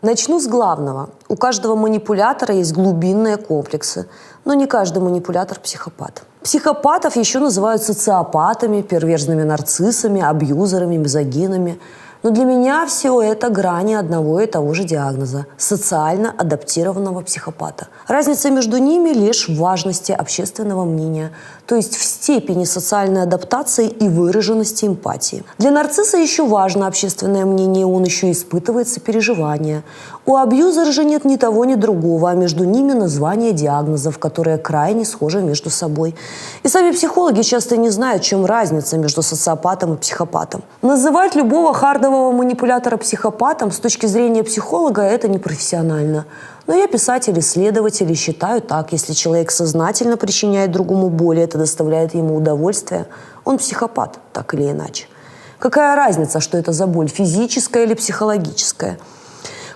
Начну с главного. У каждого манипулятора есть глубинные комплексы, но не каждый манипулятор психопат. Психопатов еще называют социопатами, перверзными нарциссами, абьюзерами, мизогинами. Но для меня все это грани одного и того же диагноза – социально адаптированного психопата. Разница между ними лишь в важности общественного мнения, то есть в степени социальной адаптации и выраженности эмпатии. Для нарцисса еще важно общественное мнение, он еще испытывает сопереживание. У абьюзера же нет ни того, ни другого, а между ними название диагнозов, которые крайне схожи между собой. И сами психологи часто не знают, в чем разница между социопатом и психопатом. Называть любого хардового манипулятора психопатом с точки зрения психолога – это непрофессионально. Но я писатель-исследователь и считаю так: если человек сознательно причиняет другому боль, это доставляет ему удовольствие, он психопат, так или иначе. Какая разница, что это за боль, физическая или психологическая?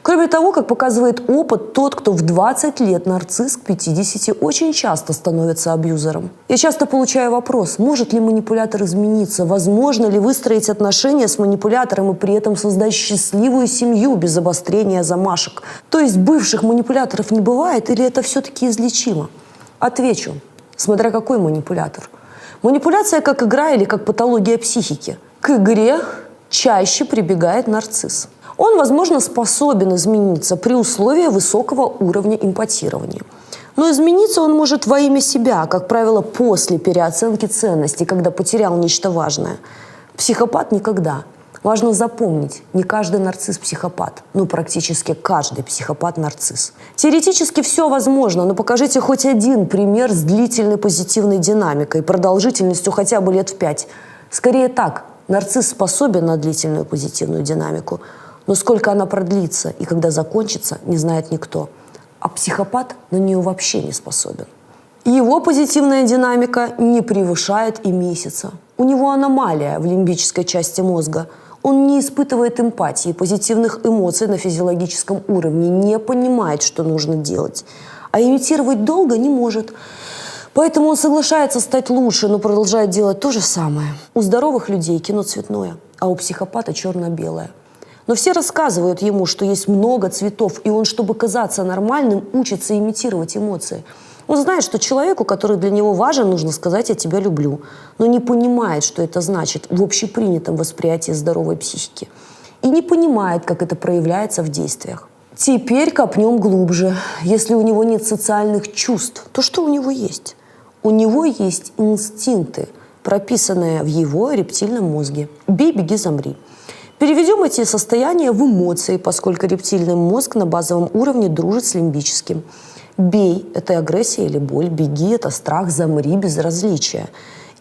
Кроме того, как показывает опыт, тот, кто в 20 лет нарцисс, к 50 очень часто становится абьюзером. Я часто получаю вопрос: может ли манипулятор измениться? Возможно ли выстроить отношения с манипулятором и при этом создать счастливую семью без обострения замашек? То есть бывших манипуляторов не бывает или это все-таки излечимо? Отвечу: смотря какой манипулятор. Манипуляция как игра или как патология психики. К игре чаще прибегает нарцисс. Он, возможно, способен измениться при условии высокого уровня эмпатирования. Но измениться он может во имя себя, как правило, после переоценки ценностей, когда потерял нечто важное. Психопат никогда. Важно запомнить, не каждый нарцисс психопат, но практически каждый психопат нарцисс. Теоретически все возможно, но покажите хоть один пример с длительной позитивной динамикой, продолжительностью хотя бы лет в 5. Скорее так, нарцисс способен на длительную позитивную динамику, но сколько она продлится и когда закончится, не знает никто. А психопат на нее вообще не способен. Его позитивная динамика не превышает и месяца. У него аномалия в лимбической части мозга. Он не испытывает эмпатии, позитивных эмоций на физиологическом уровне, не понимает, что нужно делать. А имитировать долго не может. Поэтому он соглашается стать лучше, но продолжает делать то же самое. У здоровых людей кино цветное, а у психопата черно-белое. Но все рассказывают ему, что есть много цветов, и он, чтобы казаться нормальным, учится имитировать эмоции. Он знает, что человеку, который для него важен, нужно сказать «я тебя люблю», но не понимает, что это значит в общепринятом восприятии здоровой психики. И не понимает, как это проявляется в действиях. Теперь копнем глубже. Если у него нет социальных чувств, то что у него есть? У него есть инстинкты, прописанные в его рептильном мозге. Бей, беги, замри. Переведем эти состояния в эмоции, поскольку рептильный мозг на базовом уровне дружит с лимбическим. Бей – это агрессия или боль, беги – это страх, замри – безразличие.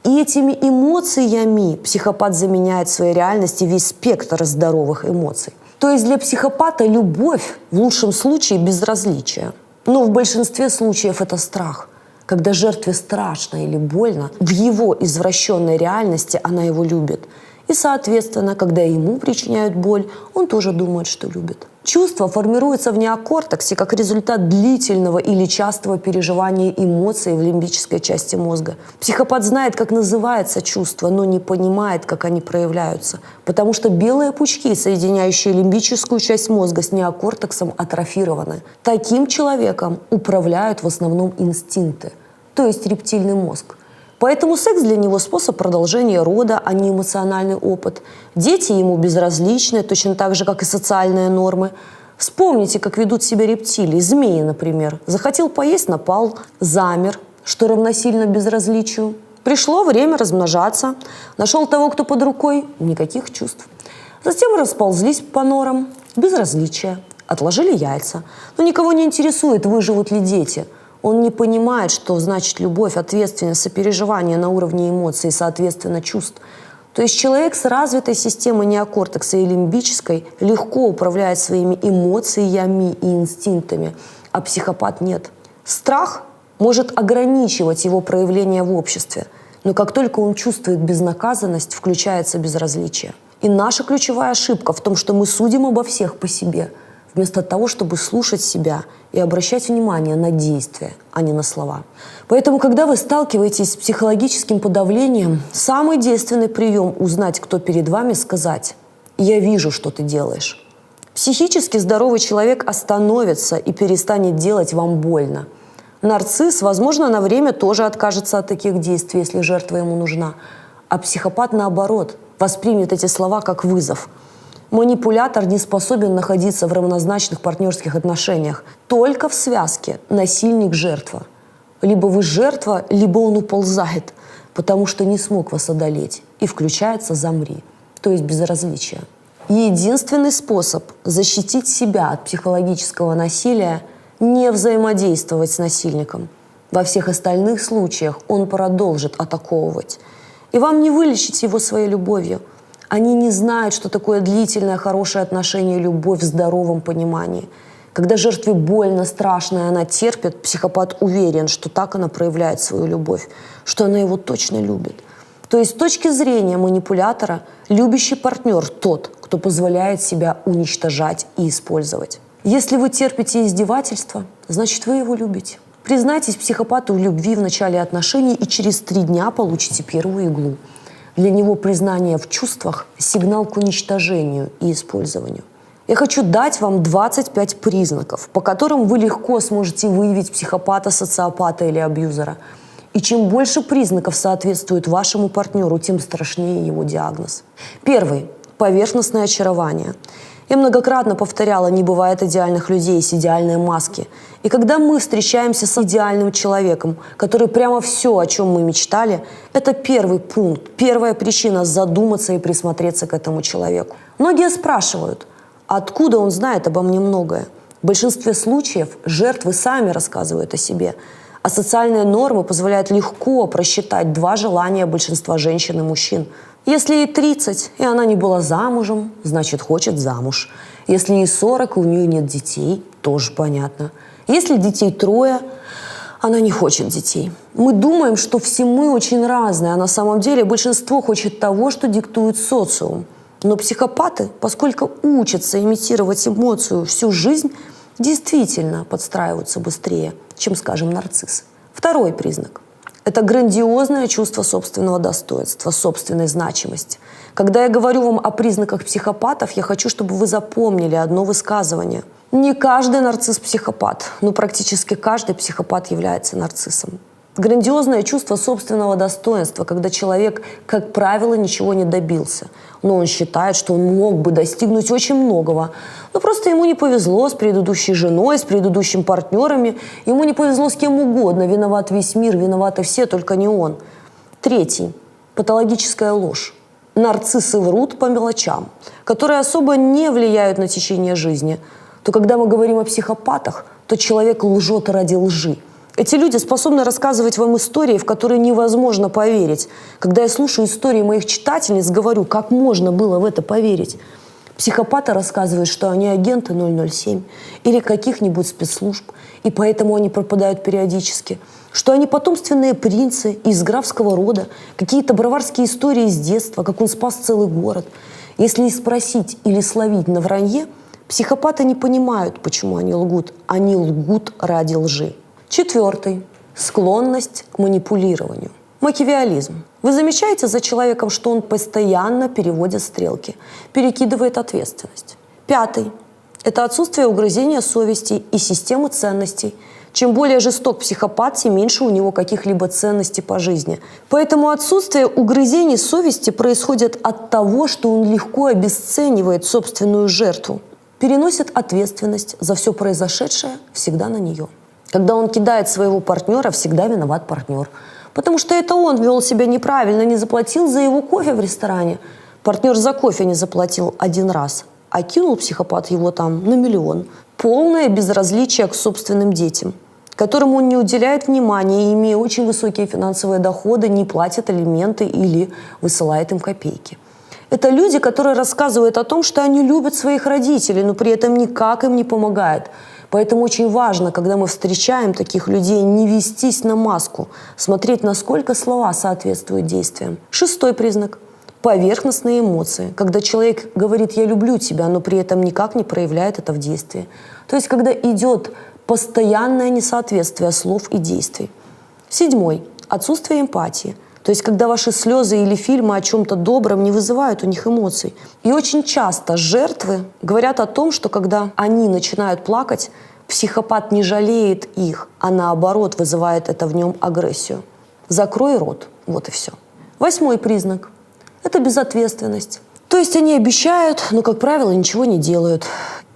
И этими эмоциями психопат заменяет в своей реальности весь спектр здоровых эмоций. То есть для психопата любовь в лучшем случае безразличие. Но в большинстве случаев это страх. Когда жертве страшно или больно, в его извращенной реальности она его любит. И, соответственно, когда ему причиняют боль, он тоже думает, что любит. Чувство формируется в неокортексе как результат длительного или частого переживания эмоций в лимбической части мозга. Психопат знает, как называется чувство, но не понимает, как они проявляются. Потому что белые пучки, соединяющие лимбическую часть мозга с неокортексом, атрофированы. Таким человеком управляют в основном инстинкты, то есть рептильный мозг. Поэтому секс для него способ продолжения рода, а не эмоциональный опыт. Дети ему безразличны, точно так же, как и социальные нормы. Вспомните, как ведут себя рептилии. Змеи, например. Захотел поесть – напал, замер, что равносильно безразличию. Пришло время размножаться. Нашел того, кто под рукой – никаких чувств. Затем расползлись по норам – безразличие. Отложили яйца. Но никого не интересует, выживут ли дети. Он не понимает, что значит любовь, ответственность, сопереживание на уровне эмоций и, соответственно, чувств. То есть человек с развитой системой неокортекса и лимбической легко управляет своими эмоциями и инстинктами, а психопат нет. Страх может ограничивать его проявление в обществе, но как только он чувствует безнаказанность, включается безразличие. И наша ключевая ошибка в том, что мы судим обо всех по себе, вместо того, чтобы слушать себя и обращать внимание на действия, а не на слова. Поэтому, когда вы сталкиваетесь с психологическим подавлением, самый действенный прием узнать, кто перед вами, сказать: «Я вижу, что ты делаешь». Психически здоровый человек остановится и перестанет делать вам больно. Нарцисс, возможно, на время тоже откажется от таких действий, если жертва ему нужна. А психопат, наоборот, воспримет эти слова как вызов. Манипулятор не способен находиться в равнозначных партнерских отношениях. Только в связке насильник-жертва. Либо вы жертва, либо он уползает, потому что не смог вас одолеть. И включается «замри», то есть безразличие. Единственный способ защитить себя от психологического насилия – не взаимодействовать с насильником. Во всех остальных случаях он продолжит атаковывать. И вам не вылечить его своей любовью. Они не знают, что такое длительное, хорошее отношение и любовь в здоровом понимании. Когда жертве больно, страшно, и она терпит, психопат уверен, что так она проявляет свою любовь, что она его точно любит. То есть с точки зрения манипулятора, любящий партнер тот, кто позволяет себя уничтожать и использовать. Если вы терпите издевательства, значит, вы его любите. Признайтесь психопату в любви в начале отношений и через 3 дня получите первую иглу. Для него признание в чувствах – сигнал к уничтожению и использованию. Я хочу дать вам 25 признаков, по которым вы легко сможете выявить психопата, социопата или абьюзера. И чем больше признаков соответствует вашему партнеру, тем страшнее его диагноз. Первый – поверхностное очарование. Я многократно повторяла, не бывает идеальных людей, есть идеальные маски. И когда мы встречаемся с идеальным человеком, который прямо все, о чем мы мечтали, это первый пункт, первая причина задуматься и присмотреться к этому человеку. Многие спрашивают, откуда он знает обо мне многое. В большинстве случаев жертвы сами рассказывают о себе, а социальные нормы позволяют легко просчитать 2 желания большинства женщин и мужчин. Если ей 30, и она не была замужем, значит, хочет замуж. Если ей 40, и у нее нет детей, тоже понятно. Если детей 3, она не хочет детей. Мы думаем, что все мы очень разные, а на самом деле большинство хочет того, что диктует социум. Но психопаты, поскольку учатся имитировать эмоцию всю жизнь, действительно подстраиваются быстрее, чем, скажем, нарциссы. Второй признак. Это грандиозное чувство собственного достоинства, собственной значимости. Когда я говорю вам о признаках психопатов, я хочу, чтобы вы запомнили одно высказывание. Не каждый нарцисс психопат, но практически каждый психопат является нарциссом. Грандиозное чувство собственного достоинства, когда человек, как правило, ничего не добился. Но он считает, что он мог бы достигнуть очень многого. Но просто ему не повезло с предыдущей женой, с предыдущими партнерами. Ему не повезло с кем угодно. Виноват весь мир, виноваты все, только не он. Третий. Патологическая ложь. Нарциссы врут по мелочам, которые особо не влияют на течение жизни. То когда мы говорим о психопатах, то человек лжет ради лжи. Эти люди способны рассказывать вам истории, в которые невозможно поверить. Когда я слушаю истории моих читательниц, говорю, как можно было в это поверить. Психопаты рассказывают, что они агенты 007 или каких-нибудь спецслужб, и поэтому они пропадают периодически. Что они потомственные принцы из графского рода, какие-то броварские истории из детства, как он спас целый город. Если спросить или словить на вранье, психопаты не понимают, почему они лгут. Они лгут ради лжи. Четвертый. Склонность к манипулированию. Макиавеллизм. Вы замечаете за человеком, что он постоянно переводит стрелки, перекидывает ответственность. Пятый. Это отсутствие угрызения совести и системы ценностей. Чем более жесток психопат, тем меньше у него каких-либо ценностей по жизни. Поэтому отсутствие угрызений совести происходит от того, что он легко обесценивает собственную жертву, переносит ответственность за все произошедшее всегда на нее. Когда он кидает своего партнера, всегда виноват партнер. Потому что это он вел себя неправильно, не заплатил за его кофе в ресторане. Партнер за кофе не заплатил 1 раз, а кинул психопат его там на 1 миллион. Полное безразличие к собственным детям, которым он не уделяет внимания и, имея очень высокие финансовые доходы, не платит алименты или высылает им копейки. Это люди, которые рассказывают о том, что они любят своих родителей, но при этом никак им не помогают. Поэтому очень важно, когда мы встречаем таких людей, не вестись на маску, смотреть, насколько слова соответствуют действиям. Шестой признак – поверхностные эмоции. Когда человек говорит «я люблю тебя», но при этом никак не проявляет это в действии. То есть, когда идет постоянное несоответствие слов и действий. Седьмой – отсутствие эмпатии. То есть когда ваши слезы или фильмы о чем-то добром не вызывают у них эмоций. И очень часто жертвы говорят о том, что когда они начинают плакать, психопат не жалеет их, а наоборот вызывает это в нем агрессию. Закрой рот. Вот и все. 8-й признак – это безответственность. То есть они обещают, но, как правило, ничего не делают.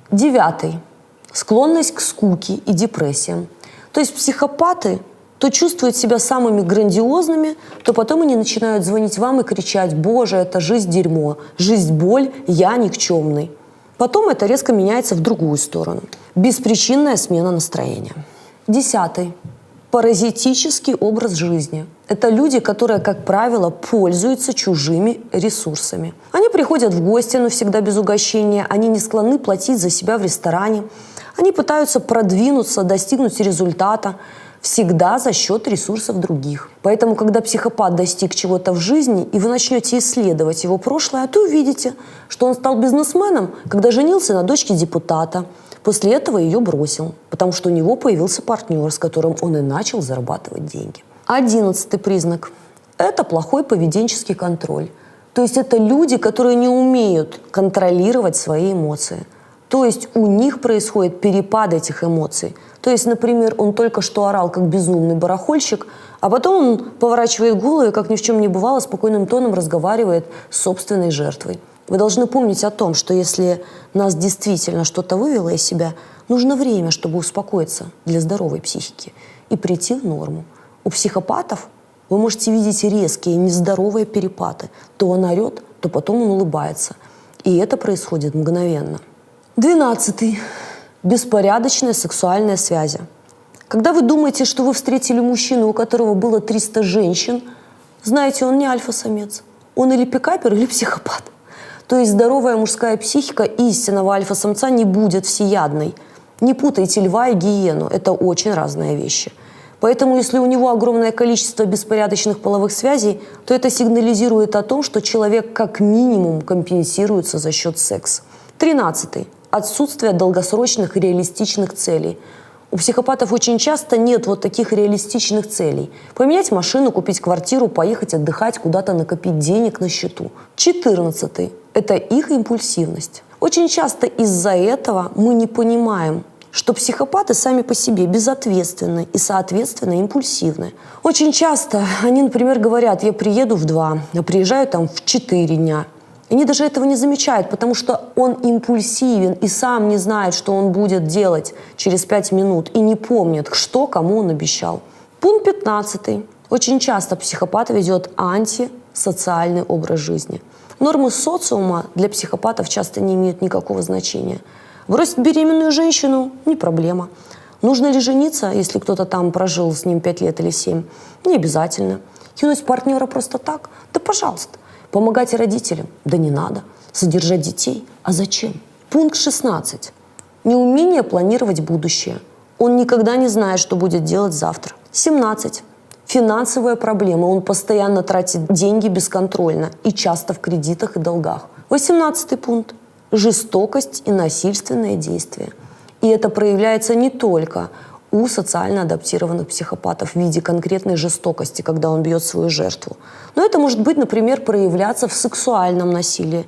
9-й – склонность к скуке и депрессиям. То есть психопаты то чувствуют себя самыми грандиозными, то потом они начинают звонить вам и кричать: «Боже, это жизнь дерьмо, жизнь боль, я никчемный». Потом это резко меняется в другую сторону. Беспричинная смена настроения. 10-й. Паразитический образ жизни. Это люди, которые, как правило, пользуются чужими ресурсами. Они приходят в гости, но всегда без угощения. Они не склонны платить за себя в ресторане. Они пытаются продвинуться, достигнуть результата. Всегда за счет ресурсов других. Поэтому, когда психопат достиг чего-то в жизни, и вы начнете исследовать его прошлое, то увидите, что он стал бизнесменом, когда женился на дочке депутата. После этого ее бросил, потому что у него появился партнер, с которым он и начал зарабатывать деньги. 11-й признак – это плохой поведенческий контроль. То есть это люди, которые не умеют контролировать свои эмоции. То есть у них происходит перепад этих эмоций. То есть, например, он только что орал, как безумный барахольщик, а потом он поворачивает голову и, как ни в чем не бывало, спокойным тоном разговаривает с собственной жертвой. Вы должны помнить о том, что если нас действительно что-то вывело из себя, нужно время, чтобы успокоиться для здоровой психики и прийти в норму. У психопатов вы можете видеть резкие, нездоровые перепады. То он орет, то потом он улыбается. И это происходит мгновенно. 12-й. Беспорядочные сексуальные связи. Когда вы думаете, что вы встретили мужчину, у которого было 300 женщин, знаете, он не альфа-самец. Он или пикапер, или психопат. То есть здоровая мужская психика истинного альфа-самца не будет всеядной. Не путайте льва и гиену. Это очень разные вещи. Поэтому, если у него огромное количество беспорядочных половых связей, то это сигнализирует о том, что человек как минимум компенсируется за счет секса. 13-й. Отсутствие долгосрочных и реалистичных целей. У психопатов очень часто нет вот таких реалистичных целей. Поменять машину, купить квартиру, поехать отдыхать, куда-то накопить денег на счету. 14-й – это их импульсивность. Очень часто из-за этого мы не понимаем, что психопаты сами по себе безответственны и, соответственно, импульсивны. Очень часто они, например, говорят: «Я приеду в 2, а приезжаю там в 4 дня». Они даже этого не замечают, потому что он импульсивен и сам не знает, что он будет делать через 5 минут, и не помнит, что кому он обещал. Пункт 15. Очень часто психопат ведет антисоциальный образ жизни. Нормы социума для психопатов часто не имеют никакого значения. Бросить беременную женщину – не проблема. Нужно ли жениться, если кто-то там прожил с ним 5 лет или 7? Не обязательно. Кинуть партнера просто так? Да пожалуйста. Помогать родителям? Да не надо. Содержать детей? А зачем? Пункт 16. Неумение планировать будущее. Он никогда не знает, что будет делать завтра. 17. Финансовые проблемы. Он постоянно тратит деньги бесконтрольно и часто в кредитах и долгах. 18 пункт. Жестокость и насильственные действия. И это проявляется не только у социально адаптированных психопатов в виде конкретной жестокости, когда он бьет свою жертву. Но это может быть, например, проявляться в сексуальном насилии.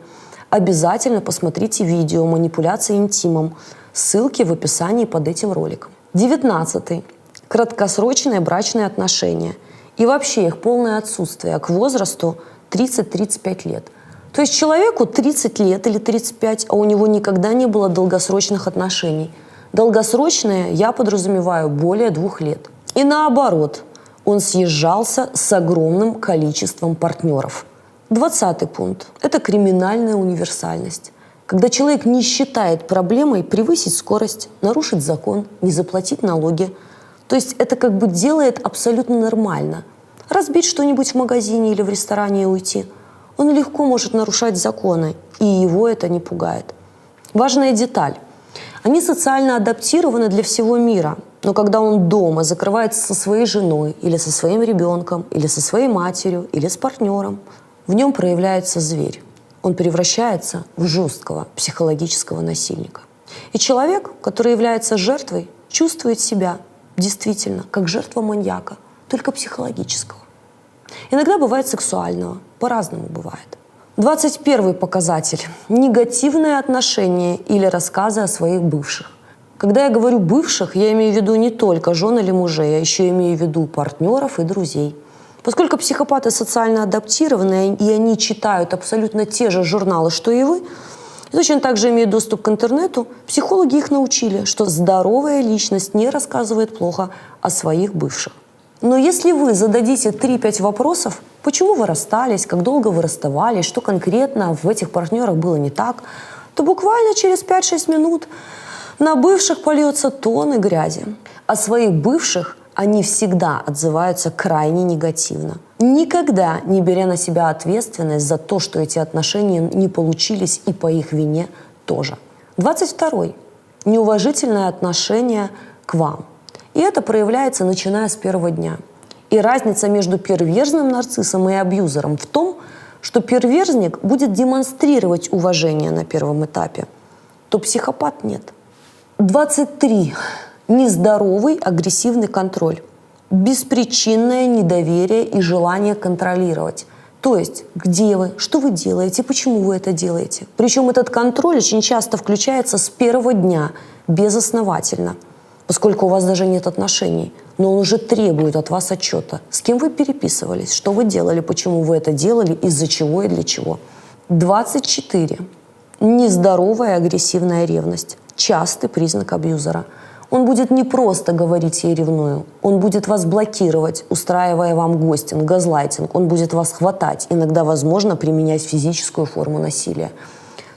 Обязательно посмотрите видео «Манипуляция интимом». Ссылки в описании под этим роликом. 19. Краткосрочные брачные отношения. И вообще их полное отсутствие к возрасту 30-35 лет. То есть человеку 30 лет или 35, а у него никогда не было долгосрочных отношений. Долгосрочные я подразумеваю более 2 лет. И наоборот, он съезжался с огромным количеством партнеров. 20 пункт – это криминальная универсальность. Когда человек не считает проблемой превысить скорость, нарушить закон, не заплатить налоги. То есть это как бы делает абсолютно нормально. Разбить что-нибудь в магазине или в ресторане и уйти. Он легко может нарушать законы, и его это не пугает. Важная деталь. Они социально адаптированы для всего мира, но когда он дома закрывается со своей женой, или со своим ребенком, или со своей матерью, или с партнером, в нем проявляется зверь. Он превращается в жесткого психологического насильника. И человек, который является жертвой, чувствует себя действительно как жертва маньяка, только психологического. Иногда бывает сексуального, по-разному бывает. 21 показатель – негативные отношения или рассказы о своих бывших. Когда я говорю «бывших», я имею в виду не только жен или мужей, а еще имею в виду партнеров и друзей. Поскольку психопаты социально адаптированы, и они читают абсолютно те же журналы, что и вы, и точно так же имеют доступ к интернету, психологи их научили, что здоровая личность не рассказывает плохо о своих бывших. Но если вы зададите 3-5 вопросов, почему вы расстались, как долго вы расставались, что конкретно в этих партнерах было не так, то буквально через 5-6 минут на бывших польется тонны грязи. О своих бывших они всегда отзываются крайне негативно, никогда не беря на себя ответственность за то, что эти отношения не получились и по их вине тоже. 22. Неуважительное отношение к вам. И это проявляется, начиная с первого дня. И разница между перверзным нарциссом и абьюзером в том, что перверзник будет демонстрировать уважение на первом этапе, то психопат нет. 23. Нездоровый агрессивный контроль. Беспричинное недоверие и желание контролировать. То есть, где вы, что вы делаете, почему вы это делаете. Причем этот контроль очень часто включается с первого дня, безосновательно. Поскольку у вас даже нет отношений, но он уже требует от вас отчета. С кем вы переписывались, что вы делали, почему вы это делали, из-за чего и для чего. 24. Нездоровая агрессивная ревность. Частый признак абьюзера. Он будет не просто говорить «я ревную», он будет вас блокировать, устраивая вам гостинг, газлайтинг, он будет вас хватать, иногда, возможно, применять физическую форму насилия.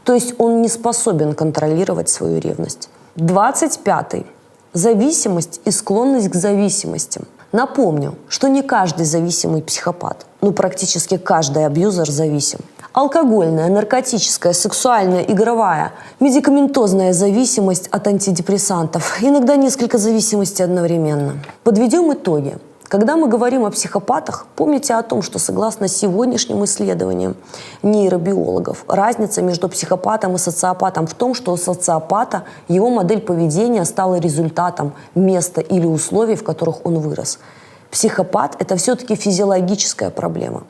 То есть он не способен контролировать свою ревность. 25. Зависимость и склонность к зависимостям. Напомню, что не каждый зависимый психопат, но практически каждый абьюзер зависим. Алкогольная, наркотическая, сексуальная, игровая, медикаментозная зависимость от антидепрессантов, иногда несколько зависимостей одновременно. Подведем итоги. Когда мы говорим о психопатах, помните о том, что согласно сегодняшним исследованиям нейробиологов, разница между психопатом и социопатом в том, что у социопата его модель поведения стала результатом места или условий, в которых он вырос. Психопат – это все-таки физиологическая проблема.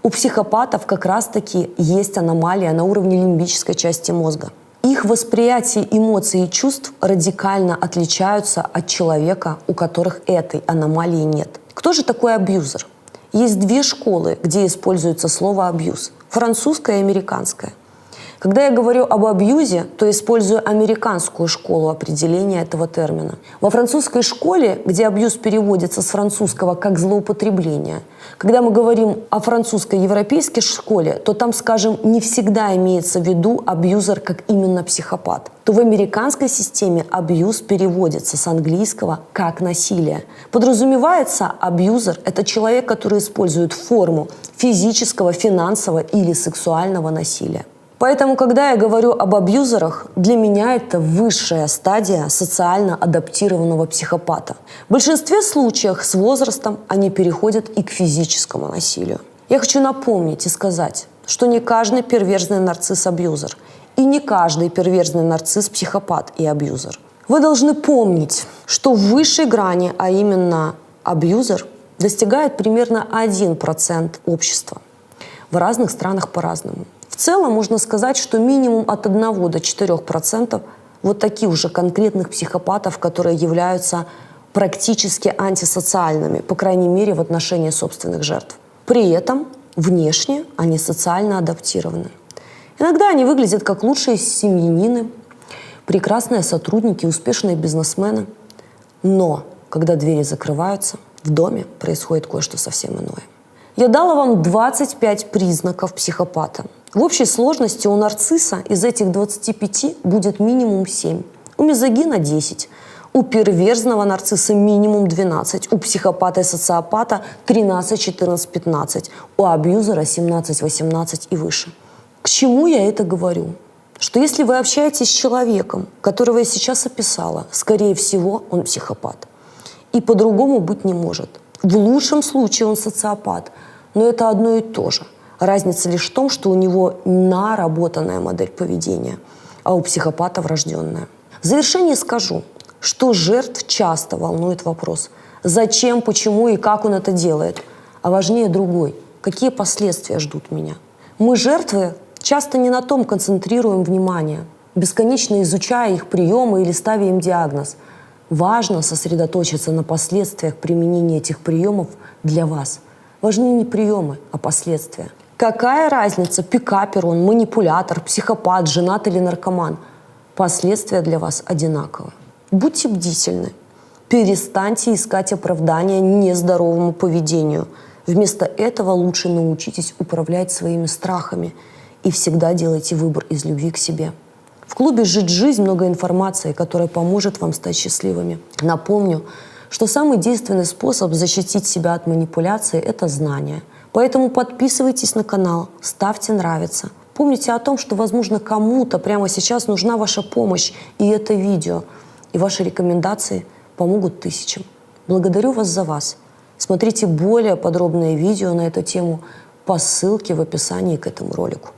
У психопатов как раз-таки есть аномалия на уровне лимбической части мозга. Их восприятие эмоций и чувств радикально отличаются от человека, у которых этой аномалии нет. Кто же такой абьюзер? Есть 2 школы, где используется слово «абьюз» – французская и американская. Когда я говорю об абьюзе, то использую американскую школу определения этого термина. Во французской школе, где абьюз переводится с французского как «злоупотребление», когда мы говорим о французской европейской школе, то там, скажем, не всегда имеется в виду абьюзер как именно психопат. То в американской системе абьюз переводится с английского как насилие. Подразумевается, абьюзер – это человек, который использует форму физического, финансового или сексуального насилия. Поэтому, когда я говорю об абьюзерах, для меня это высшая стадия социально адаптированного психопата. В большинстве случаев с возрастом они переходят и к физическому насилию. Я хочу напомнить и сказать, что не каждый перверзный нарцисс – абьюзер, и не каждый перверзный нарцисс – психопат и абьюзер. Вы должны помнить, что в высшей грани, а именно абьюзер, достигает примерно 1% общества. В разных странах по-разному. В целом можно сказать, что минимум от 1 до 4% вот таких уже конкретных психопатов, которые являются практически антисоциальными, по крайней мере, в отношении собственных жертв. При этом внешне они социально адаптированы. Иногда они выглядят как лучшие семьянины, прекрасные сотрудники, успешные бизнесмены. Но когда двери закрываются, в доме происходит кое-что совсем иное. Я дала вам 25 признаков психопата. В общей сложности у нарцисса из этих 25 будет минимум 7, у мизогина 10, у перверзного нарцисса минимум 12, у психопата и социопата 13, 14, 15, у абьюзера 17, 18 и выше. К чему я это говорю? Что если вы общаетесь с человеком, которого я сейчас описала, скорее всего, он психопат. И по-другому быть не может. В лучшем случае он социопат, но это одно и то же. Разница лишь в том, что у него наработанная модель поведения, а у психопата врожденная. В завершение скажу, что жертв часто волнует вопрос, зачем, почему и как он это делает. а важнее другой. Какие последствия ждут меня? Мы, жертвы, часто не на том концентрируем внимание, бесконечно изучая их приемы или ставя им диагноз. Важно сосредоточиться на последствиях применения этих приемов для вас. Важны не приемы, а последствия. Какая разница, пикапер он, манипулятор, психопат, женат или наркоман? Последствия для вас одинаковы. Будьте бдительны. Перестаньте искать оправдания нездоровому поведению. Вместо этого лучше научитесь управлять своими страхами и всегда делайте выбор из любви к себе. В клубе «Жить жизнь» много информации, которая поможет вам стать счастливыми. Напомню, что самый действенный способ защитить себя от манипуляции – это знание. Поэтому подписывайтесь на канал, ставьте «Нравится». Помните о том, что, возможно, кому-то прямо сейчас нужна ваша помощь и это видео, и ваши рекомендации помогут тысячам. Благодарю вас за вас. Смотрите более подробное видео на эту тему по ссылке в описании к этому ролику.